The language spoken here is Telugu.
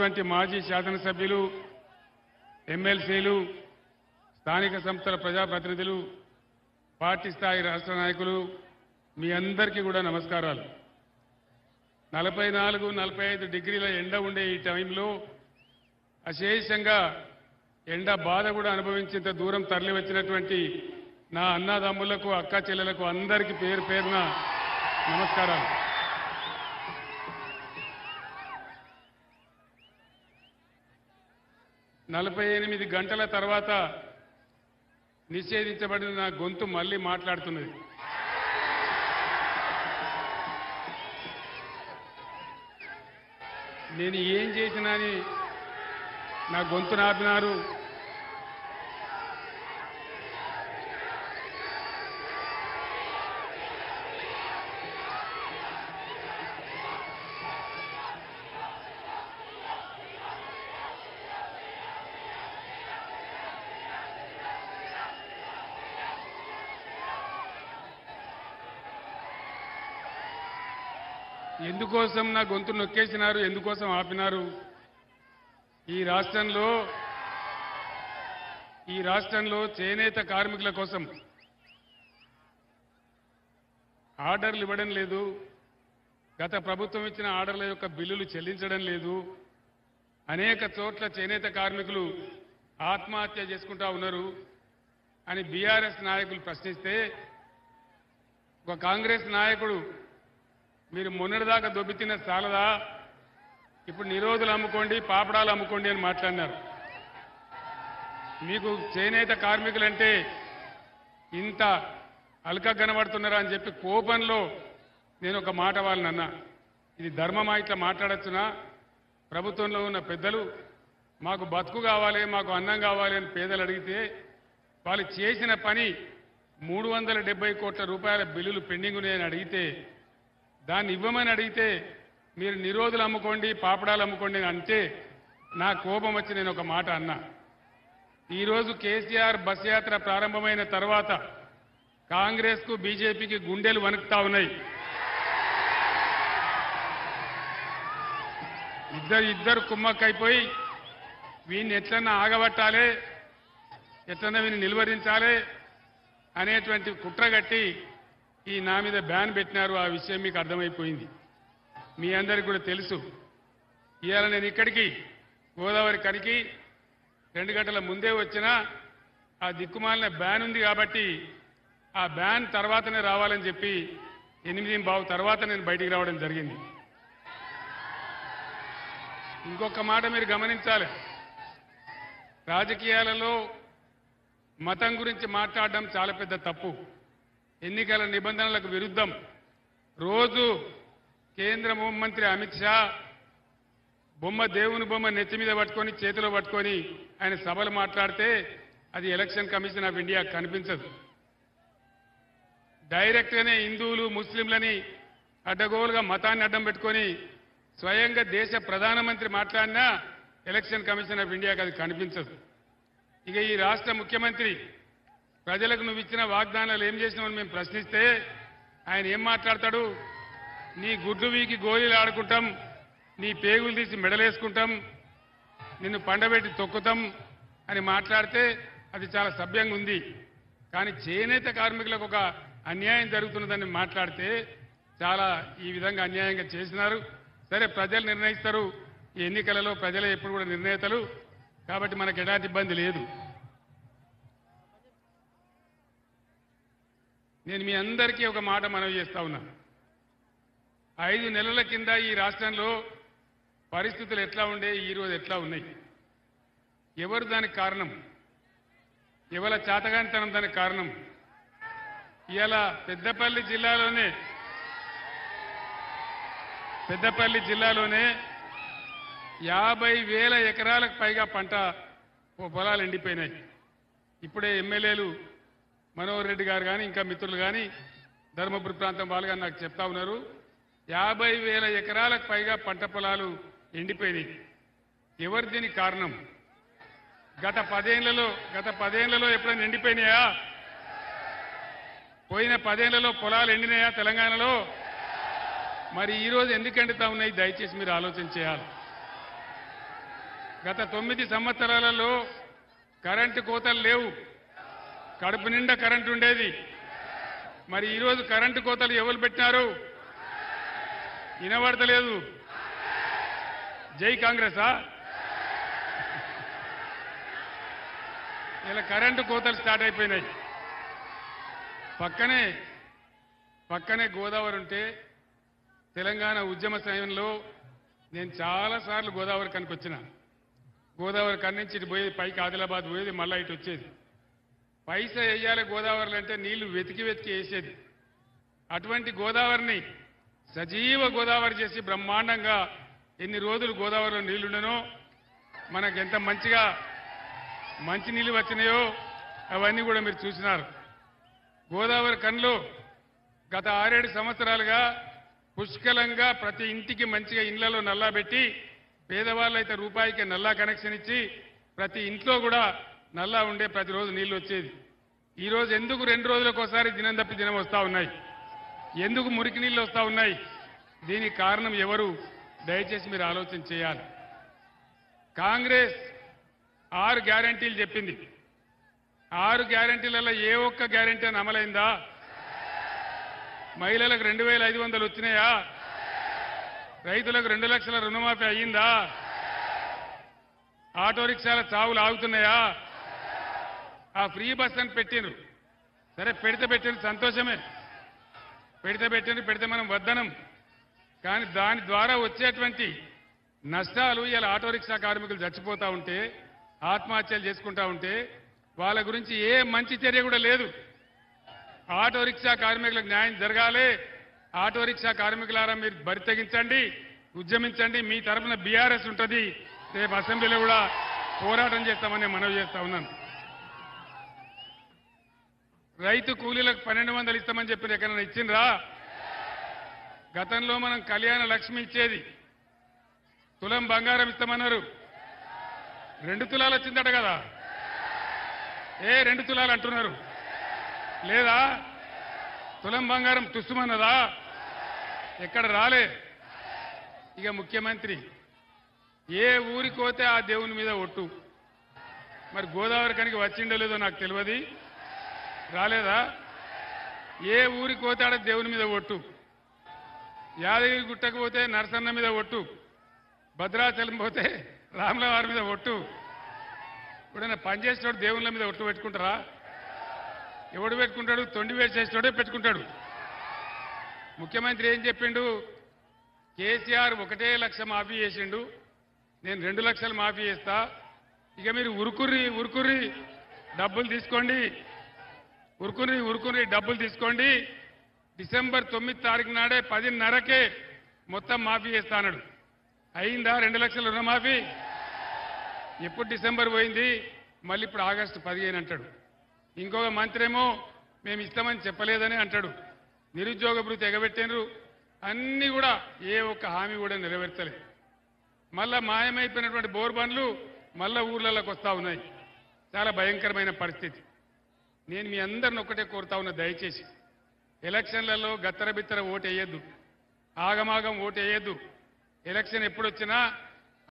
ఉన్నటువంటి మాజీ శాసనసభ్యులు, ఎమ్మెల్సీలు, స్థానిక సంస్థల ప్రజాప్రతినిధులు, పార్టీ స్థాయి రాష్ట్ర నాయకులు, మీ అందరికీ కూడా నమస్కారాలు. 44-45 డిగ్రీల ఎండ ఉండే ఈ టైంలో అశేషంగా ఎండ బాధ కూడా అనుభవించేంత దూరం తరలి వచ్చినటువంటి నా అన్నదమ్ములకు, అక్క చెల్లెలకు అందరికీ పేరు పేరున నమస్కారాలు. నలభై 48 గంటల తర్వాత నిషేధించబడిన నా గొంతు మళ్ళీ మాట్లాడుతున్నది. నేను ఏం చేసినా అని నా గొంతు నాపినారు. ఎందుకోసం నా గొంతు నొక్కేసినారు, ఎందుకోసం ఆపినారు? ఈ రాష్ట్రంలో చేనేత కార్మికుల కోసం ఆర్డర్లు ఇవ్వడం లేదు, గత ప్రభుత్వం ఇచ్చిన ఆర్డర్ల యొక్క బిల్లులు చెల్లించడం లేదు, అనేక చోట్ల చేనేత కార్మికులు ఆత్మహత్య చేసుకుంటా ఉన్నారు అని బీఆర్ఎస్ నాయకులు ప్రశ్నిస్తే ఒక కాంగ్రెస్ నాయకుడు, మీరు మొన్నటిదాకా దొబ్బితిన్న చాలదా, ఇప్పుడు నిరోధులు అమ్ముకోండి, పాపడాలు అమ్ముకోండి అని మాట్లాడినారు. మీకు చేనేత కార్మికులంటే ఇంత అల్క కనబడుతున్నారా అని చెప్పి కోపంలో నేను ఒక మాట వాళ్ళనన్నా, ఇది ధర్మమా, ఇట్లా మాట్లాడచ్చునా? ప్రభుత్వంలో ఉన్న పెద్దలు మాకు బతుకు కావాలి, మాకు అన్నం కావాలి అని పేదలు అడిగితే వాళ్ళు చేసిన పని 370 కోట్ల రూపాయల బిల్లులు పెండింగ్ ఉన్నాయని అడిగితే, దాన్ని ఇవ్వమని అడిగితే మీరు నిరోధులు అమ్ముకోండి, పాపడాలు అమ్ముకోండి అంటే నా కోపం వచ్చి నేను ఒక మాట అన్నా. ఈరోజు కేసీఆర్ బస్ యాత్ర ప్రారంభమైన తర్వాత కాంగ్రెస్కు బీజేపీకి గుండెలు వణుకుతా ఉన్నాయి. ఇద్దరు కుమ్మక్కైపోయి వీడిని ఎట్లన్నా ఆగబట్టాలి, ఎట్లన్నా వీడిని నిలువరించాలి అనేటువంటి కుట్రగట్టి ఈ నా మీద బ్యాన్ పెట్టినారు. ఆ విషయం మీకు అర్థమైపోయింది, మీ అందరికీ కూడా తెలుసు. ఇవాళ నేను ఇక్కడికి గోదావరి కనికి 2 గంటల ముందే వచ్చినా ఆ దిక్కుమాలిన బ్యాన్ ఉంది కాబట్టి ఆ బ్యాన్ తర్వాతనే రావాలని చెప్పి 8:15 తర్వాత నేను బయటికి రావడం జరిగింది. ఇంకొక మాట మీరు గమనించాలి, రాజకీయాలలో మతం గురించి మాట్లాడడం చాలా పెద్ద తప్పు. ఎన్నికల నిబంధనలకు విరుద్ధం. రోజు కేంద్ర హోంమంత్రి అమిత్ షా దేవుని బొమ్మ నెత్తి మీద పట్టుకొని చేతిలో పట్టుకొని ఆయన సభలు మాట్లాడితే అది ఎలక్షన్ కమిషన్ ఆఫ్ ఇండియా కనిపించదు. డైరెక్ట్ గానే హిందువులు, ముస్లింలని అడ్డగోలుగా మతాన్ని అడ్డం పెట్టుకొని స్వయంగా దేశ ప్రధానమంత్రి మాట్లాడినా ఎలక్షన్ కమిషన్ ఆఫ్ ఇండియాకి అది కనిపించదు. ఇక ఈ రాష్ట్ర ముఖ్యమంత్రి ప్రజలకు నువ్వు ఇచ్చిన వాగ్దానాలు ఏం చేసినావని మేము ప్రశ్నిస్తే ఆయన ఏం మాట్లాడతాడు? నీ గుడ్డు వీకి గోళీలు ఆడుకుంటాం, నీ పేగులు తీసి మెడలేసుకుంటాం, నిన్ను పండబెట్టి తొక్కుతాం అని మాట్లాడితే అది చాలా సభ్యంగా ఉంది. కానీ చేనేత కార్మికులకు ఒక అన్యాయం జరుగుతున్నదని మాట్లాడితే చాలా ఈ విధంగా అన్యాయంగా చేసినారు. సరే, ప్రజలు నిర్ణయిస్తారు. ఈ ఎన్నికలలో ప్రజలే ఎప్పుడు కూడా నిర్ణేతలు కాబట్టి మనకు ఎలాంటి ఇబ్బంది లేదు. నేను మీ అందరికీ ఒక మాట మనవి చేస్తా ఉన్నా. 5 నెలల కింద ఈ రాష్ట్రంలో పరిస్థితులు ఎట్లా ఉండే, ఈరోజు ఎట్లా ఉన్నాయి? ఎవరు దానికి కారణం? ఎవరి చాతగానితనం దానికి కారణం? ఇవాళ పెద్దపల్లి జిల్లాలోనే 50,000 ఎకరాలకు పైగా పంట పొలాలు ఎండిపోయినాయి. ఇప్పుడే ఎమ్మెల్యేలు మనోహర్ రెడ్డి గారు కానీ ఇంకా మిత్రులు కానీ ధర్మపురి ప్రాంతం వాళ్ళు కానీ నాకు చెప్తా ఉన్నారు, 50,000 ఎకరాలకు పైగా పంట పొలాలు ఎండిపోయినాయి. ఎవరు దీనికి కారణం? గత 10 ఏళ్లలో ఎప్పుడైనా ఎండిపోయినాయా? పోయిన 10 ఏళ్లలో పొలాలు ఎండినాయా తెలంగాణలో? మరి ఈరోజు ఎందుకు ఎండుతా ఉన్నాయి? దయచేసి మీరు ఆలోచన చేయాలి. గత 9 సంవత్సరాలలో కరెంటు కోతలు లేవు, కడుపు నిండా కరెంటు ఉండేది. మరి ఈరోజు కరెంటు కోతలు ఎవరు పెట్టినారు? వినబడతలేదు. జై కాంగ్రెసా? ఇలా కరెంటు కోతలు స్టార్ట్ అయిపోయినాయి. పక్కనే గోదావరి ఉంటే తెలంగాణ ఉద్యమ సమయంలో నేను చాలాసార్లు గోదావరి కనుక వచ్చిన. గోదావరి కన్నించి ఇటు పోయేది, పైకి ఆదిలాబాద్ పోయేది, మళ్ళా ఇటు వచ్చేది. పైసా వేయాలి గోదావరిలో అంటే నీళ్లు వెతికి వేసేది. అటువంటి గోదావరిని సజీవ గోదావరి చేసి బ్రహ్మాండంగా ఎన్ని రోజులు గోదావరిలో నీళ్లుండనో, మనకు ఎంత మంచిగా మంచి నీళ్లు వచ్చినాయో అవన్నీ కూడా మీరు చూసినారు. గోదావరి కన్లో గత 6-7 సంవత్సరాలుగా పుష్కలంగా ప్రతి ఇంటికి మంచిగా ఇళ్లలో నల్లా పెట్టి, పేదవాళ్ళైతే రూపాయికి నల్లా కనెక్షన్ ఇచ్చి ప్రతి ఇంట్లో కూడా నల్లా ఉండే ప్రతిరోజు నీళ్లు వచ్చేది. ఈరోజు ఎందుకు 2 రోజులకు ఒకసారి దినం తప్పి దినం వస్తూ ఉన్నాయి? ఎందుకు మురికి నీళ్లు వస్తూ ఉన్నాయి? దీనికి కారణం ఎవరు? దయచేసి మీరు ఆలోచన చేయాలి. కాంగ్రెస్ 6 గ్యారంటీలు చెప్పింది. 6 గ్యారంటీలలో ఏ ఒక్క గ్యారంటీ అని అమలైందా? మహిళలకు 2,500 వచ్చినాయా? రైతులకు 2 లక్షల రుణమాఫీ అయ్యిందా? ఆటో రిక్షాల చావులు ఆగుతున్నాయా? ఆ ఫ్రీ బస్ అని పెట్టిండ్రు. సరే, పెట్టిండ్రు, సంతోషమే. పెడితే మనం వద్దనం. కానీ దాని ద్వారా వచ్చేటువంటి నష్టాలు, ఇలా ఆటో రిక్షా కార్మికులు చచ్చిపోతూ ఉంటే, ఆత్మహత్యలు చేసుకుంటా ఉంటే వాళ్ళ గురించి ఏ మంచి చర్య కూడా లేదు. ఆటో రిక్షా కార్మికులకు న్యాయం జరగాలి. ఆటో రిక్షా కార్మికులారా మీరు బరి తెగించండి, ఉద్యమించండి. మీ తరఫున బీఆర్ఎస్ ఉంటుంది. రేపు అసెంబ్లీలో కూడా పోరాటం చేస్తామని మనవి చేస్తా ఉన్నాను. రైతు కూలీలకు 1,200 ఇస్తామని చెప్పి ఎక్కడైనా ఇచ్చిండ్రా? గతంలో మనం కళ్యాణ లక్ష్మి ఇచ్చేది, తులం బంగారం ఇస్తామన్నారు. 2 తులాలు వచ్చిందట కదా. 2 తులాలు అంటున్నారు లేదా? తులం బంగారం తుస్సుమన్నదా? ఎక్కడ రాలే. ఇక ముఖ్యమంత్రి ఏ ఊరికి పోతే ఆ దేవుని మీద ఒట్టు. మరి గోదావరి కనికి వచ్చిండో లేదో నాకు తెలియదు. రాలేదా? ఏ ఊరికి పోతే ఆడ దేవుని మీద ఒట్టు. యాదగిరి గుట్టకు పోతే నరసన్న మీద ఒట్టు. భద్రాచలం పోతే రాముల వారి మీద ఒట్టు. ఇప్పుడైనా పనిచేసేవాడు దేవుళ్ళ మీద ఒట్టు పెట్టుకుంటారా? ఎవడు పెట్టుకుంటాడు? తొండి వేసేటోడే పెట్టుకుంటాడు. ముఖ్యమంత్రి ఏం చెప్పిండు? కేసీఆర్ 1 లక్ష మాఫీ చేసిండు, నేను 2 లక్షలు మాఫీ చేస్తా. ఇక మీరు ఉరుకుర్రి డబ్బులు తీసుకోండి, ఉరుకుర్రి డబ్బులు తీసుకోండి. డిసెంబర్ 9 తారీఖు నాడే 10:30కే మొత్తం మాఫీ చేస్తా అన్నాడు. అయిందా 2 లక్షల రుణమాఫీ? ఎప్పుడు డిసెంబర్ పోయింది, మళ్ళీ ఇప్పుడు ఆగస్టు 15 అంటాడు. ఇంకొక మంత్రి ఏమో మేము ఇస్తామని చెప్పలేదని అంటాడు. నిరుద్యోగ భృతి ఎగబెట్టినరు. అన్నీ కూడా ఏ ఒక్క హామీ కూడా నెరవేర్చలేదు. మళ్ళా మాయమైపోయినటువంటి బోర్ బండ్లు మళ్ళా ఊర్లలోకి వస్తూ ఉన్నాయి. చాలా భయంకరమైన పరిస్థితి. నేను మీ అందరిని ఒక్కటే కోరుతా ఉన్నా, దయచేసి ఎలక్షన్లలో గత్తర బిత్తర ఓటు వేయద్దు, ఆగమాగం ఓటు వేయద్దు. ఎలక్షన్ ఎప్పుడు వచ్చినా